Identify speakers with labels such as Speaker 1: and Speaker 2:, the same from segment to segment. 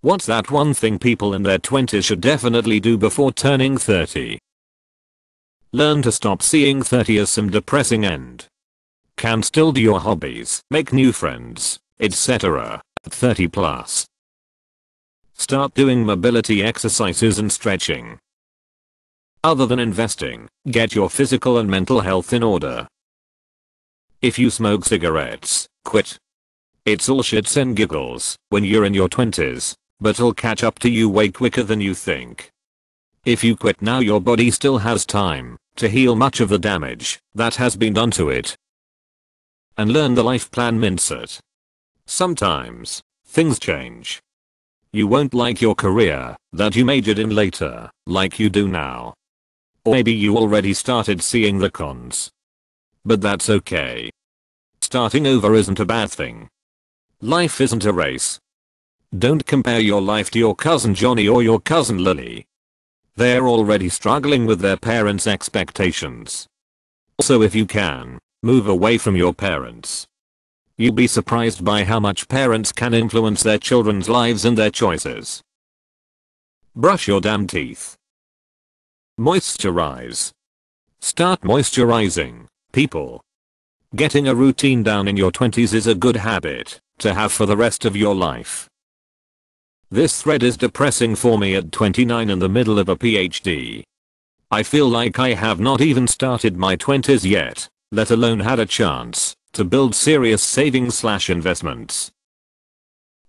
Speaker 1: What's that one thing people in their 20s should definitely do before turning 30? Learn to stop seeing 30 as some depressing end. Can still do your hobbies, make new friends, etc. at 30 plus. Start doing mobility exercises and stretching. Other than investing, get your physical and mental health in order. If you smoke cigarettes, quit. It's all shits and giggles when you're in your 20s, but it'll catch up to you way quicker than you think. If you quit now, your body still has time to heal much of the damage that has been done to it. And learn the life plan mindset. Sometimes, things change. You won't like your career that you majored in later, like you do now. Or maybe you already started seeing the cons. But that's okay. Starting over isn't a bad thing. Life isn't a race. Don't compare your life to your cousin Johnny or your cousin Lily. They're already struggling with their parents' expectations. Also, if you can, move away from your parents. You'll be surprised by how much parents can influence their children's lives and their choices. Brush your damn teeth. Moisturize. Start moisturizing, people. Getting a routine down in your 20s is a good habit to have for the rest of your life. This thread is depressing for me at 29 in the middle of a PhD. I feel like I have not even started my 20s yet, let alone had a chance to build serious savings/investments.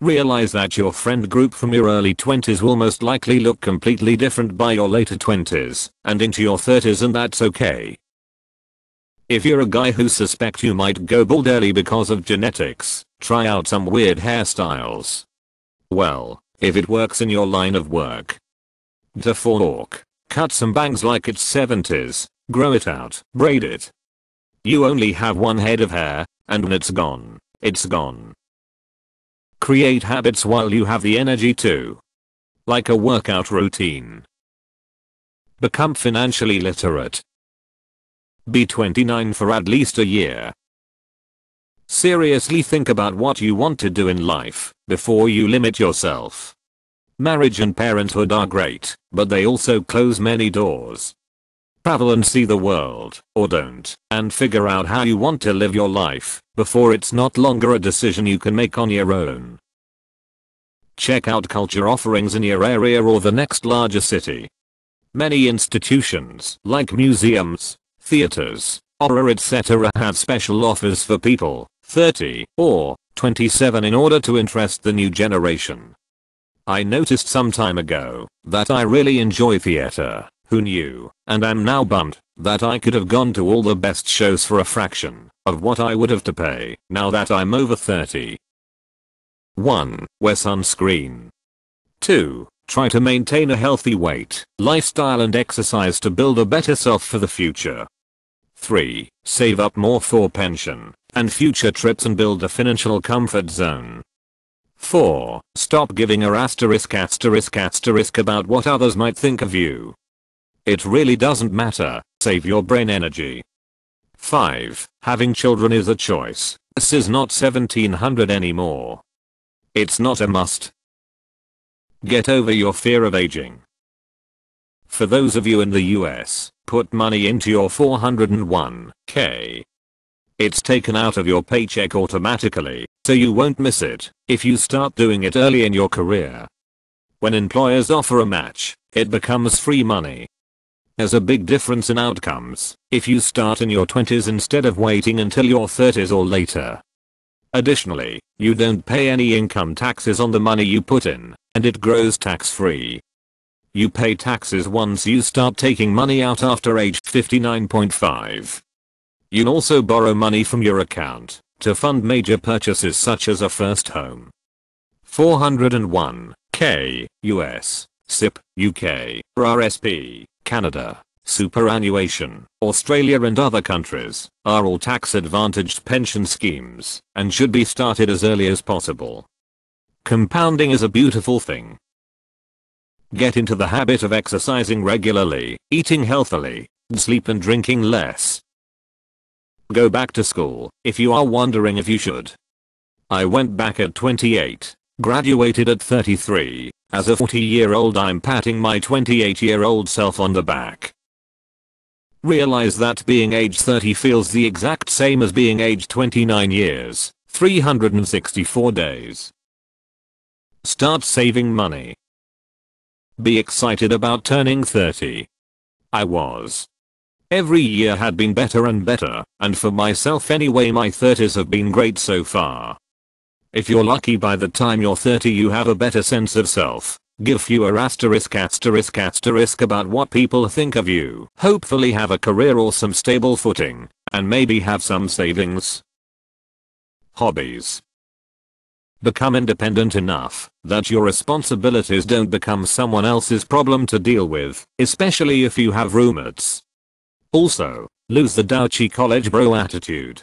Speaker 1: Realize that your friend group from your early 20s will most likely look completely different by your later 20s and into your 30s, and that's okay. If you're a guy who suspects you might go bald early because of genetics, try out some weird hairstyles. Well, if it works in your line of work. To fork, cut some bangs like it's 70s, grow it out, braid it. You only have one head of hair, and when it's gone, it's gone. Create habits while you have the energy to. Like a workout routine. Become financially literate. Be 29 for at least a year. Seriously think about what you want to do in life before you limit yourself. Marriage and parenthood are great, but they also close many doors. Travel and see the world, or don't, and figure out how you want to live your life before it's not longer a decision you can make on your own. Check out culture offerings in your area or the next larger city. Many institutions, like museums, theaters, opera etc. have special offers for people 30 or 27 in order to interest the new generation. I noticed some time ago that I really enjoy theater. Who knew? And I'm now bummed that I could have gone to all the best shows for a fraction of what I would have to pay now that I'm over 30. 1. Wear sunscreen. 2. Try to maintain a healthy weight, lifestyle and exercise to build a better self for the future. 3. Save up more for pension and future trips and build a financial comfort zone. 4. Stop giving a asterisk about what others might think of you. It really doesn't matter, save your brain energy. 5. Having children is a choice. This is not 1700 anymore. It's not a must. Get over your fear of aging. For those of you in the US, put money into your 401k. It's taken out of your paycheck automatically, so you won't miss it if you start doing it early in your career. When employers offer a match, it becomes free money. There's a big difference in outcomes if you start in your 20s instead of waiting until your 30s or later. Additionally, you don't pay any income taxes on the money you put in, and it grows tax-free. You pay taxes once you start taking money out after age 59.5. You can also borrow money from your account to fund major purchases such as a first home. 401k US, SIP, UK, RRSP, Canada, superannuation, Australia and other countries are all tax-advantaged pension schemes and should be started as early as possible. Compounding is a beautiful thing. Get into the habit of exercising regularly, eating healthily, sleep and drinking less. Go back to school if you are wondering if you should. I went back at 28 Graduated at 33. As a 40-year-old I'm patting my 28-year-old self on the back. Realize that being age 30 feels the exact same as being age 29 years, 364 days. Start saving money. Be excited about turning 30. I was. Every year had been better and better, and for myself anyway my 30s have been great so far. If you're lucky by the time you're 30 you have a better sense of self. Give fewer asterisk about what people think of you. Hopefully have a career or some stable footing, and maybe have some savings. Hobbies. Become independent enough that your responsibilities don't become someone else's problem to deal with, especially if you have roommates. Also, lose the douchey college bro attitude.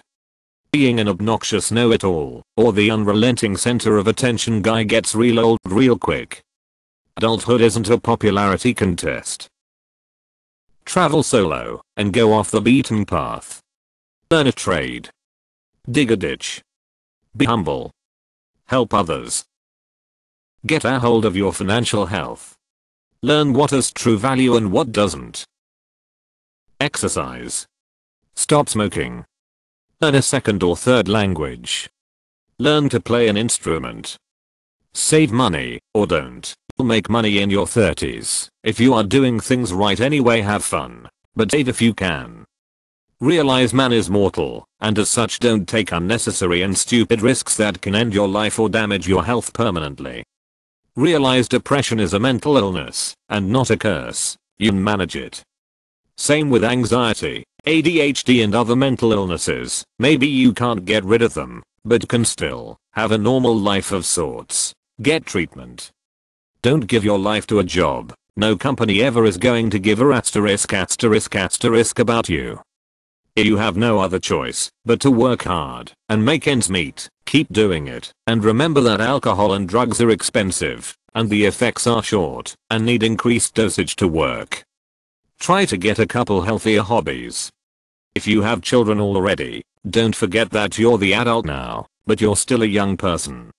Speaker 1: Being an obnoxious know-it-all, or the unrelenting center of attention guy gets real old real quick. Adulthood isn't a popularity contest. Travel solo, and go off the beaten path. Learn a trade. Dig a ditch. Be humble. Help others. Get a hold of your financial health. Learn what has true value and what doesn't. Exercise. Stop smoking. Learn a second or third language. Learn to play an instrument. Save money, or don't. You'll make money in your 30s. If you are doing things right anyway, have fun. But save if you can. Realize man is mortal, and as such don't take unnecessary and stupid risks that can end your life or damage your health permanently. Realize depression is a mental illness, and not a curse. You can manage it. Same with anxiety, ADHD and other mental illnesses. Maybe you can't get rid of them, but can still have a normal life of sorts. Get treatment. Don't give your life to a job. No company ever is going to give a asterisk about you. If you have no other choice but to work hard and make ends meet, keep doing it. And remember that alcohol and drugs are expensive, and the effects are short and need increased dosage to work. Try to get a couple healthier hobbies. If you have children already, don't forget that you're the adult now, but you're still a young person.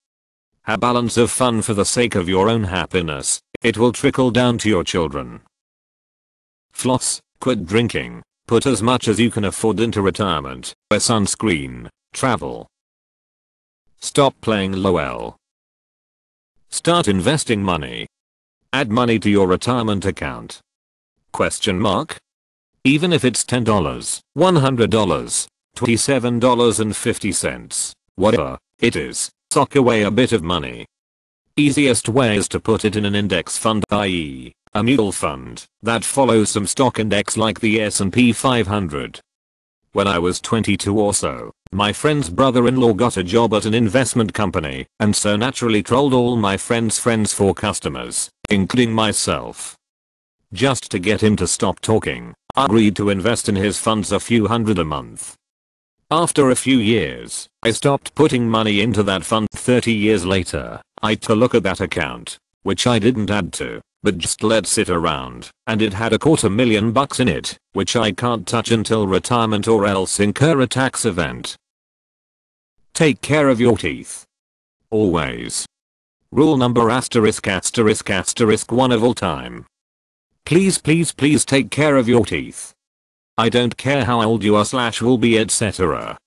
Speaker 1: Have balance of fun for the sake of your own happiness. It will trickle down to your children. Floss, quit drinking, put as much as you can afford into retirement, wear sunscreen, travel. Stop playing LOL. Start investing money. Add money to your retirement account. Question mark? Even if it's $10, $100, $27.50, whatever it is, sock away a bit of money. Easiest way is to put it in an index fund, i.e., a mutual fund that follows some stock index like the S&P 500. When I was 22 or so, my friend's brother-in-law got a job at an investment company, and so naturally trolled all my friends' friends for customers, including myself. Just to get him to stop talking, I agreed to invest in his funds a few hundred a month. After a few years, I stopped putting money into that fund. 30 years later, I took a look at that account, which I didn't add to, but just let sit around, and it had $250,000 in it, which I can't touch until retirement or else incur a tax event. Take care of your teeth. Always. Rule number ****1 of all time. Please take care of your teeth. I don't care how old you are / will be, etc.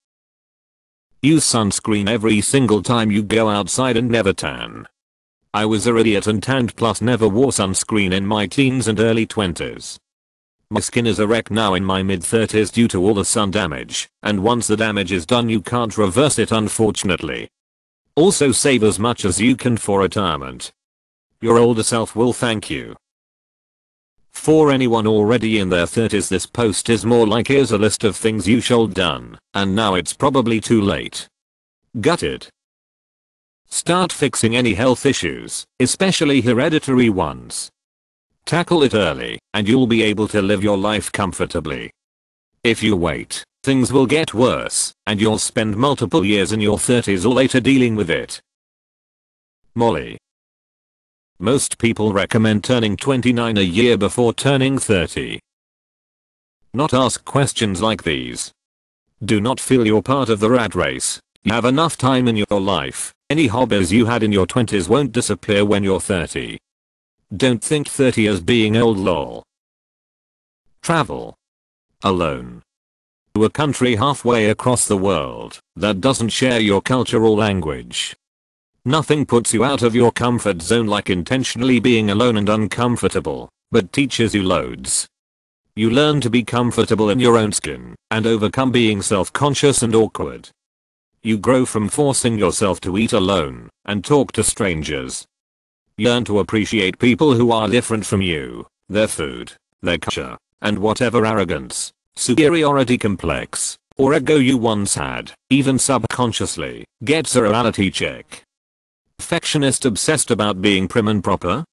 Speaker 1: Use sunscreen every single time you go outside and never tan. I was an idiot and tanned plus never wore sunscreen in my teens and early 20s. My skin is a wreck now in my mid-30s due to all the sun damage, and once the damage is done you can't reverse it, unfortunately. Also save as much as you can for retirement. Your older self will thank you. For anyone already in their 30s, this post is more like here's a list of things you should done, and now it's probably too late. Gutted. Start fixing any health issues, especially hereditary ones. Tackle it early, and you'll be able to live your life comfortably. If you wait, things will get worse, and you'll spend multiple years in your 30s or later dealing with it. Molly. Most people recommend turning 29 a year before turning 30. Not ask questions like these. Do not feel you're part of the rat race. You have enough time in your life Any hobbies you had in your 20s won't disappear when you're 30. Don't think 30 as being old lol. Travel. Alone. To a country halfway across the world that doesn't share your culture or language. Nothing puts you out of your comfort zone like intentionally being alone and uncomfortable, but teaches you loads. You learn to be comfortable in your own skin and overcome being self-conscious and awkward. You grow from forcing yourself to eat alone and talk to strangers. You learn to appreciate people who are different from you, their food, their culture, and whatever arrogance, superiority complex, or ego you once had, even subconsciously, gets a reality check. Perfectionist obsessed about being prim and proper?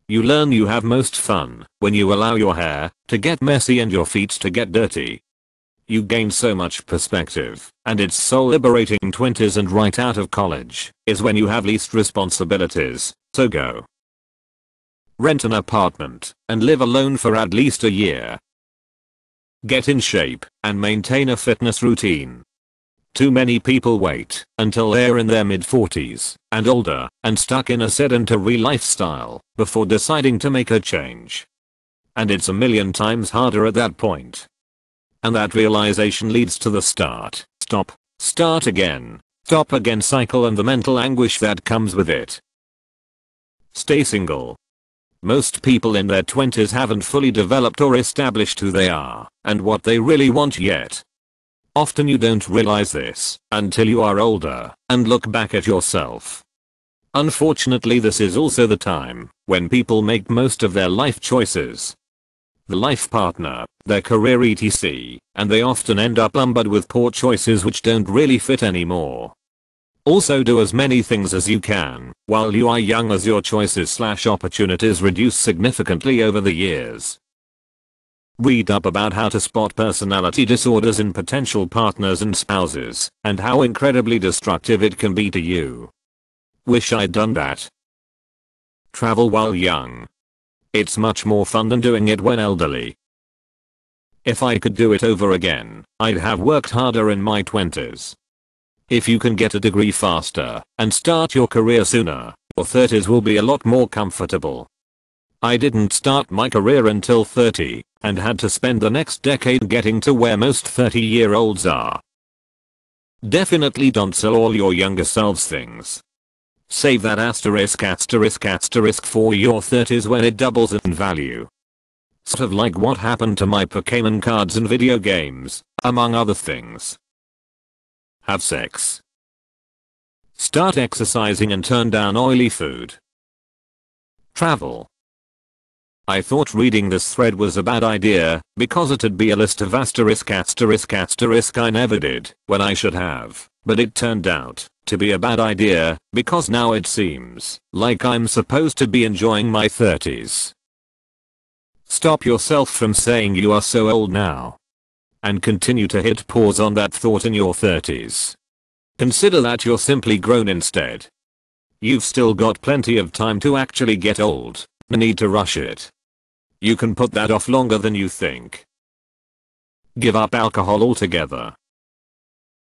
Speaker 1: You learn you have most fun when you allow your hair to get messy and your feet to get dirty. You gain so much perspective, and it's so liberating. 20s and right out of college is when you have least responsibilities, so go. Rent an apartment and live alone for at least a year. Get in shape and maintain a fitness routine. Too many people wait until they're in their mid-40s and older and stuck in a sedentary lifestyle before deciding to make a change. And it's a million times harder at that point. And that realization leads to the start, stop, start again, stop again cycle and the mental anguish that comes with it. Stay single. Most people in their 20s haven't fully developed or established who they are and what they really want yet. Often you don't realize this until you are older and look back at yourself. Unfortunately, this is also the time when people make most of their life choices. The life partner, their career etc. and they often end up lumbered with poor choices which don't really fit anymore. Also do as many things as you can while you are young as your choices/opportunities reduce significantly over the years. Read up about how to spot personality disorders in potential partners and spouses, and how incredibly destructive it can be to you. Wish I'd done that. Travel while young. It's much more fun than doing it when elderly. If I could do it over again, I'd have worked harder in my 20s. If you can get a degree faster and start your career sooner, your 30s will be a lot more comfortable. I didn't start my career until 30 and had to spend the next decade getting to where most 30-year-olds are. Definitely don't sell all your younger selves things. Save that asterisk for your 30s when it doubles in value. Sort of like what happened to my Pokémon cards and video games, among other things. Have sex. Start exercising and turn down oily food. Travel. I thought reading this thread was a bad idea because it'd be a list of asterisk I never did when I should have, but it turned out to be a bad idea because now it seems like I'm supposed to be enjoying my 30s. Stop yourself from saying you are so old now. And continue to hit pause on that thought in your 30s. Consider that you're simply grown instead. You've still got plenty of time to actually get old. No need to rush it. You can put that off longer than you think. Give up alcohol altogether.